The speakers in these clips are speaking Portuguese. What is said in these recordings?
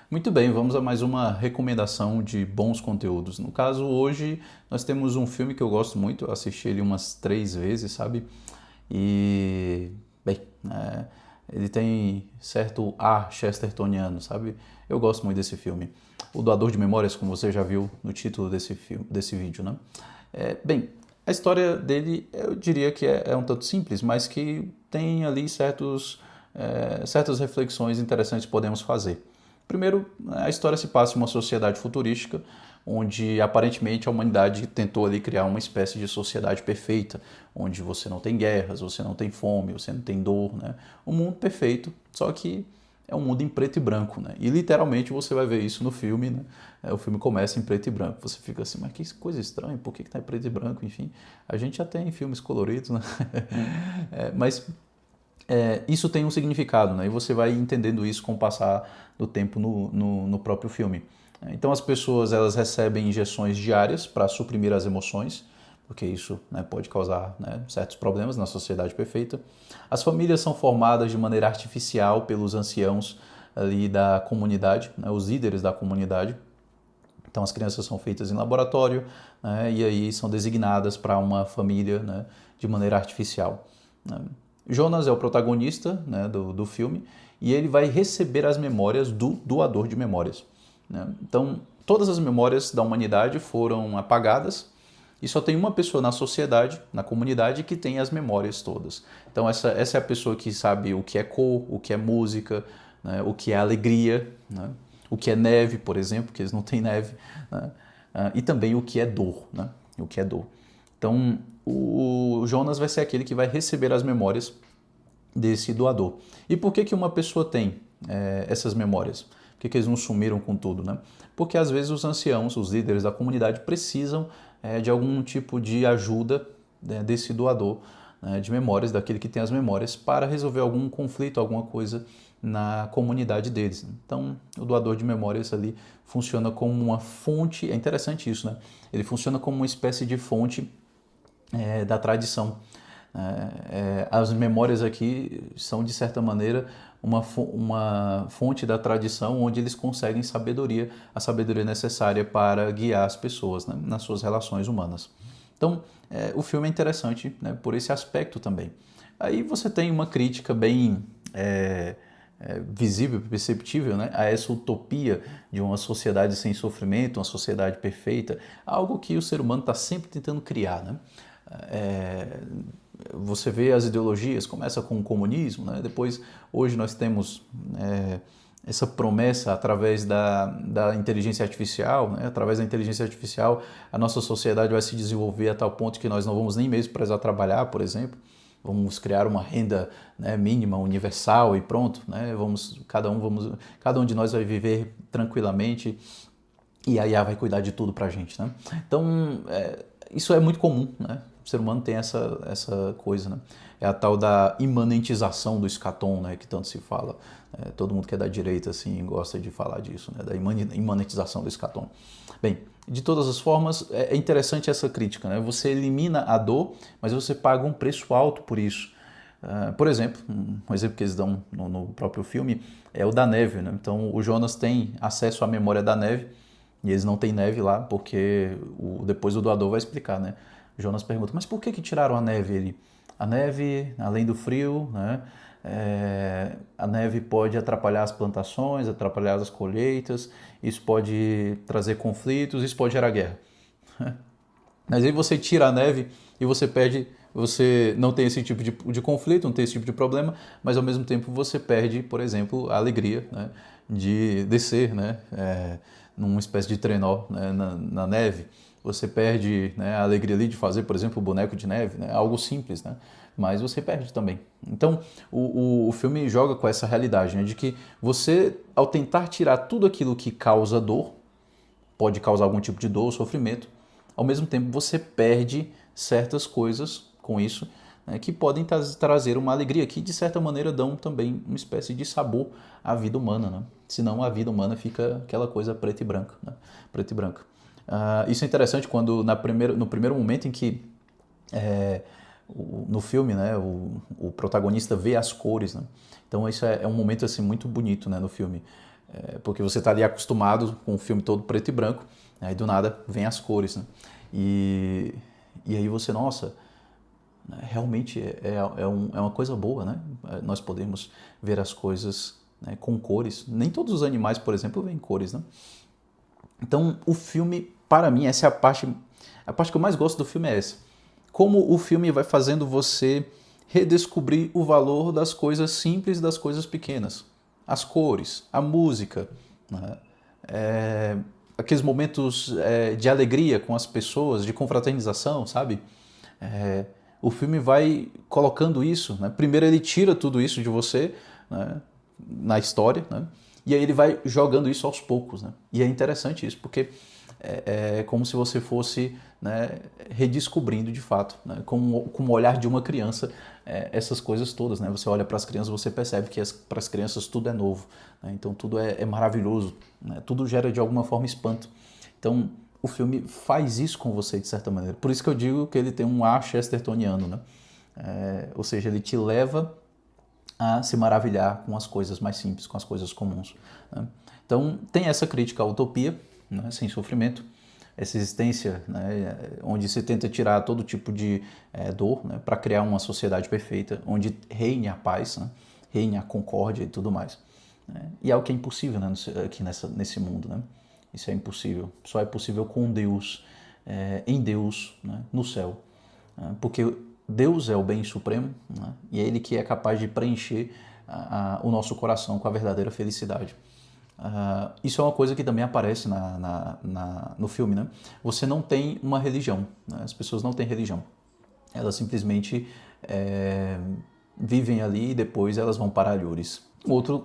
Muito bem, vamos a mais uma recomendação de bons conteúdos. No caso, hoje nós temos um filme que eu gosto muito, eu assisti ele umas 3 vezes, sabe? E, bem, ele tem certo ar chestertoniano, sabe? Eu gosto muito desse filme. O Doador de Memórias, como você já viu no título desse filme, desse vídeo, né? Bem, a história dele eu diria que é um tanto simples, mas que tem ali certas reflexões interessantes que podemos fazer. Primeiro, a história se passa em uma sociedade futurística, onde aparentemente a humanidade tentou ali criar uma espécie de sociedade perfeita, onde você não tem guerras, você não tem fome, você não tem dor, né? Um mundo perfeito, só que é um mundo em preto e branco, né? E literalmente você vai ver isso no filme, né? O filme começa em preto e branco. Você fica assim, mas que coisa estranha, por que tá em preto e branco? Enfim, a gente já tem filmes coloridos, né? Mas isso tem um significado, né? E você vai entendendo isso com o passar do tempo no próprio filme. Então as pessoas elas recebem injeções diárias para suprimir as emoções, porque isso, né, pode causar, né, certos problemas na sociedade perfeita. As famílias são formadas de maneira artificial pelos anciãos ali da comunidade, né, os líderes da comunidade. Então as crianças são feitas em laboratório, né, e aí são designadas para uma família, né, de maneira artificial, né. Jonas é o protagonista, né, do filme e ele vai receber as memórias do doador de memórias, né? Então todas as memórias da humanidade foram apagadas e só tem uma pessoa na sociedade, na comunidade, que tem as memórias todas. Então essa é a pessoa que sabe o que é cor, o que é música, né, o que é alegria, né, o que é neve, por exemplo, porque eles não têm neve, né, e também o que é dor, né, o que é dor. Então, o Jonas vai ser aquele que vai receber as memórias desse doador. E por que que uma pessoa tem essas memórias? Por que que eles não sumiram com tudo, né? Porque às vezes os anciãos, os líderes da comunidade precisam de algum tipo de ajuda, né, desse doador, né, de memórias, daquele que tem as memórias, para resolver algum conflito, alguma coisa na comunidade deles. Então, o doador de memórias ali funciona como uma fonte, é interessante isso, né? Ele funciona como uma espécie de fonte da tradição. As memórias aqui são, de certa maneira, uma fonte da tradição onde eles conseguem sabedoria, a sabedoria necessária para guiar as pessoas, né, nas suas relações humanas. Então, o filme é interessante, né, por esse aspecto também. Aí você tem uma crítica bem visível, perceptível, né, a essa utopia de uma sociedade sem sofrimento, uma sociedade perfeita, algo que o ser humano está sempre tentando criar, né? É, Você vê as ideologias, começa com o comunismo, né? Depois, hoje nós temos essa promessa através da inteligência artificial, né? Através da inteligência artificial a nossa sociedade vai se desenvolver a tal ponto que nós não vamos nem mesmo precisar trabalhar, por exemplo. Vamos criar uma renda, né, mínima, universal e pronto, né? Cada um de nós vai viver tranquilamente e a IA vai cuidar de tudo pra gente, né? Então, isso é muito comum, né? O ser humano tem essa coisa, né? É a tal da imanentização do escatom, né? Que tanto se fala. Todo mundo que é da direita, assim, gosta de falar disso, né? Da imanentização do escatom. Bem, de todas as formas, é interessante essa crítica, né? Você elimina a dor, mas você paga um preço alto por isso. Por exemplo, um exemplo que eles dão no próprio filme é o da neve, né? Então, o Jonas tem acesso à memória da neve, e eles não têm neve lá, porque depois o doador vai explicar, né? Jonas pergunta, mas por que que tiraram a neve? Ele, a neve, além do frio, né? A neve pode atrapalhar as plantações, atrapalhar as colheitas, isso pode trazer conflitos, isso pode gerar guerra. Mas aí você tira a neve e você perde, você não tem esse tipo de conflito, não tem esse tipo de problema, mas ao mesmo tempo você perde, por exemplo, a alegria, né, de descer, né, numa espécie de trenó, né, na neve. Você perde, né, a alegria ali de fazer, por exemplo, o boneco de neve, né, algo simples, né, mas você perde também. Então o filme joga com essa realidade, né, de que você, ao tentar tirar tudo aquilo que causa dor, pode causar algum tipo de dor ou sofrimento, ao mesmo tempo você perde certas coisas com isso, né, que podem trazer uma alegria, que de certa maneira dão também uma espécie de sabor à vida humana, né? Senão a vida humana fica aquela coisa preta e branca, né? Preto e branca. Isso é interessante quando no primeiro momento em que no filme, né, o protagonista vê as cores, né? Então isso é um momento assim muito bonito, né, no filme. Porque você está ali acostumado com o filme todo preto e branco, aí do nada vem as cores, né? E aí você, nossa, né, realmente é uma coisa boa, né? Nós podemos ver as coisas, né, com cores. Nem todos os animais, por exemplo, veem cores, né? Então, o filme, para mim, essa é a parte que eu mais gosto do filme é essa. Como o filme vai fazendo você redescobrir o valor das coisas simples, das coisas pequenas. As cores, a música, né? Aqueles momentos de alegria com as pessoas, de confraternização, sabe? O filme vai colocando isso, né? Primeiro ele tira tudo isso de você, né, na história, né? E aí ele vai jogando isso aos poucos, né? E é interessante isso, porque é como se você fosse, né, redescobrindo de fato, né, com o olhar de uma criança, essas coisas todas, né? Você olha para as crianças, você percebe que para as crianças tudo é novo, né? Então tudo é maravilhoso, né? Tudo gera de alguma forma espanto. Então o filme faz isso com você de certa maneira. Por isso que eu digo que ele tem um ar chestertoniano, né? Ou seja, ele te leva a se maravilhar com as coisas mais simples, com as coisas comuns, né? Então tem essa crítica à utopia, né, sem sofrimento, essa existência, né, onde se tenta tirar todo tipo de dor, né, para criar uma sociedade perfeita, onde reine a paz, né, reine a concórdia e tudo mais, né? E é o que é impossível, né, aqui nesse mundo, né? Isso é impossível. Só é possível com Deus, em Deus, né, no céu, né? Porque Deus é o bem supremo, né? E é Ele que é capaz de preencher o nosso coração com a verdadeira felicidade. Isso é uma coisa que também aparece no filme, né? Você não tem uma religião, né? As pessoas não têm religião. Elas simplesmente vivem ali e depois elas vão para Alhures.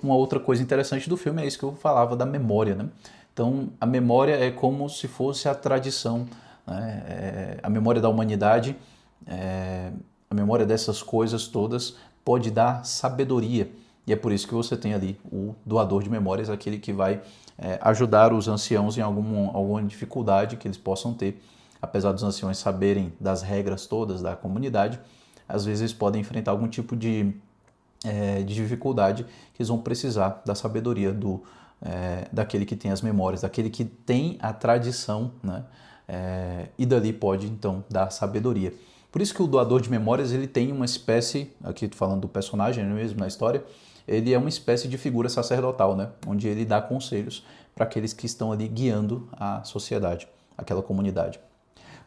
Uma outra coisa interessante do filme é isso que eu falava da memória, né? Então, a memória é como se fosse a tradição, né? A memória da humanidade, a memória dessas coisas todas pode dar sabedoria. E é por isso que você tem ali o doador de memórias, aquele que vai ajudar os anciãos em alguma dificuldade que eles possam ter. Apesar dos anciãos saberem das regras todas da comunidade, às vezes eles podem enfrentar algum tipo de dificuldade que eles vão precisar da sabedoria daquele que tem as memórias, daquele que tem a tradição, né? E dali pode então dar sabedoria. Por isso que o doador de memórias ele tem uma espécie, aqui falando do personagem mesmo na história, ele é uma espécie de figura sacerdotal, né? Onde ele dá conselhos para aqueles que estão ali guiando a sociedade, aquela comunidade.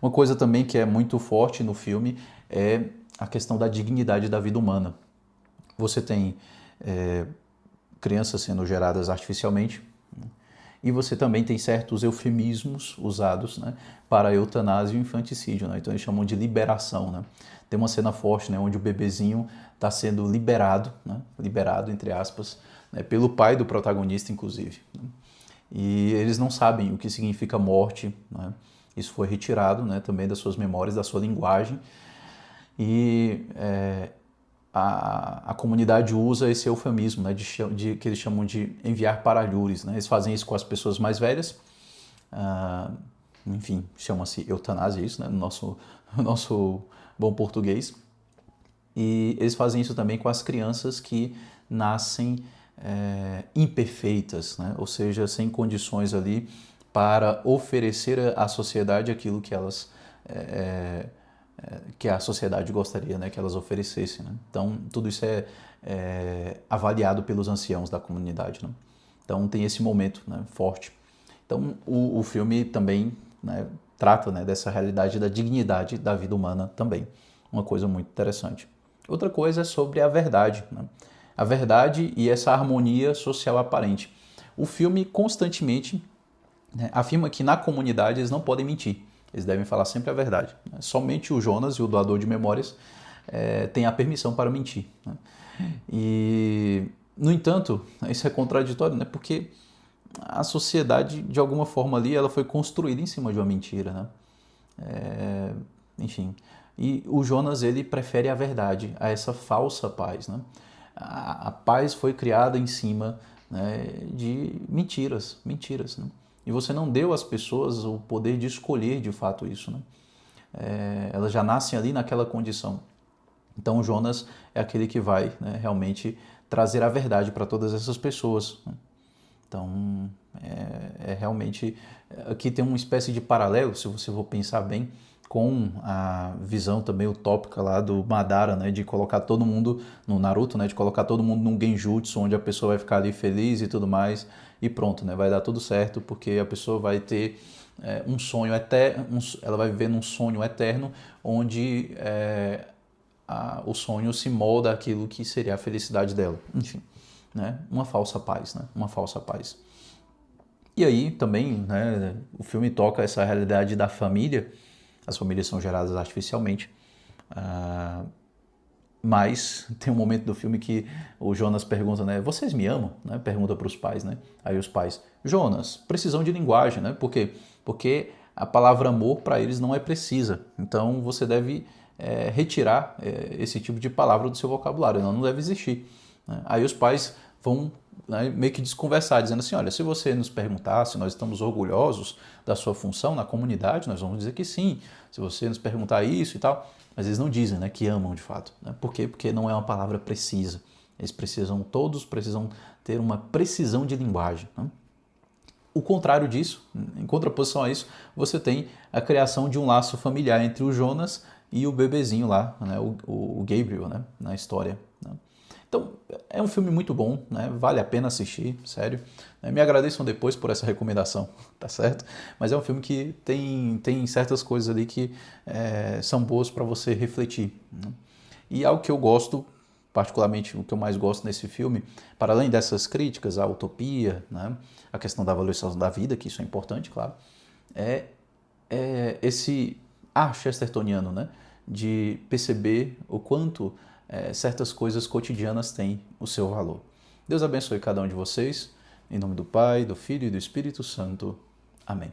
Uma coisa também que é muito forte no filme é a questão da dignidade da vida humana. Você tem crianças sendo geradas artificialmente, né? E você também tem certos eufemismos usados, né, para eutanásia e infanticídio, né? Então eles chamam de liberação, né? Tem uma cena forte, né, onde o bebezinho está sendo liberado, né, liberado entre aspas, né, pelo pai do protagonista, inclusive, né? E eles não sabem o que significa morte, né? Isso foi retirado, né, também das suas memórias, da sua linguagem. E a comunidade usa esse eufemismo, né, que eles chamam de enviar para Alhures, né? Eles fazem isso com as pessoas mais velhas, enfim, chama-se eutanásia isso, né, no nosso bom português. E eles fazem isso também com as crianças que nascem imperfeitas, né? Ou seja, sem condições ali para oferecer à sociedade aquilo que elas que a sociedade gostaria, né, que elas oferecessem, né? Então, tudo isso é avaliado pelos anciãos da comunidade, né? Então, tem esse momento, né, forte. Então, o filme também, né, trata, né, dessa realidade da dignidade da vida humana também. Uma coisa muito interessante. Outra coisa é sobre a verdade, né? A verdade e essa harmonia social aparente. O filme constantemente, né, afirma que na comunidade eles não podem mentir. Eles devem falar sempre a verdade. Somente o Jonas e o doador de memórias têm a permissão para mentir, né? E, no entanto, isso é contraditório, né? Porque a sociedade, de alguma forma ali, ela foi construída em cima de uma mentira, né? Enfim. E o Jonas, ele prefere a verdade a essa falsa paz, né? A paz foi criada em cima, né, de mentiras, né? E você não deu às pessoas o poder de escolher de fato isso, né? Elas já nascem ali naquela condição. Então Jonas é aquele que vai, né, realmente trazer a verdade para todas essas pessoas, né? Então, realmente... Aqui tem uma espécie de paralelo, se você for pensar bem, com a visão também utópica lá do Madara, né, de colocar todo mundo no Naruto, né, de colocar todo mundo num genjutsu, onde a pessoa vai ficar ali feliz e tudo mais, e pronto, né, vai dar tudo certo, porque a pessoa vai ter um sonho eterno, ela vai viver num sonho eterno, onde o sonho se molda àquilo que seria a felicidade dela. Enfim, né, uma falsa paz, né, uma falsa paz. E aí também, né, o filme toca essa realidade da família. As famílias são geradas artificialmente, mas tem um momento do filme que o Jonas pergunta, né, vocês me amam? Né? Pergunta para os pais, né? Aí os pais, Jonas, precisão de linguagem, né? Por quê? Porque a palavra amor para eles não é precisa. Então você deve retirar esse tipo de palavra do seu vocabulário, não deve existir. Né? Aí os pais vão, né, meio que desconversar, dizendo assim, olha, se você nos perguntar se nós estamos orgulhosos da sua função na comunidade, nós vamos dizer que sim. Se você nos perguntar isso e tal, mas eles não dizem, né, que amam de fato. Né? Por quê? Porque não é uma palavra precisa. Todos precisam ter uma precisão de linguagem. Né? O contrário disso, em contraposição a isso, você tem a criação de um laço familiar entre o Jonas e o bebezinho lá, né, o Gabriel, né, na história. Né? Então, é um filme muito bom, né? Vale a pena assistir, sério. Me agradeçam depois por essa recomendação, tá certo? Mas é um filme que tem certas coisas ali que são boas para você refletir. Né? E algo que eu gosto, particularmente o que eu mais gosto nesse filme, para além dessas críticas à utopia, né? A questão da valorização da vida, que isso é importante, claro, é esse ar chestertoniano, né? De perceber o quanto certas coisas cotidianas têm o seu valor. Deus abençoe cada um de vocês. Em nome do Pai, do Filho e do Espírito Santo. Amém.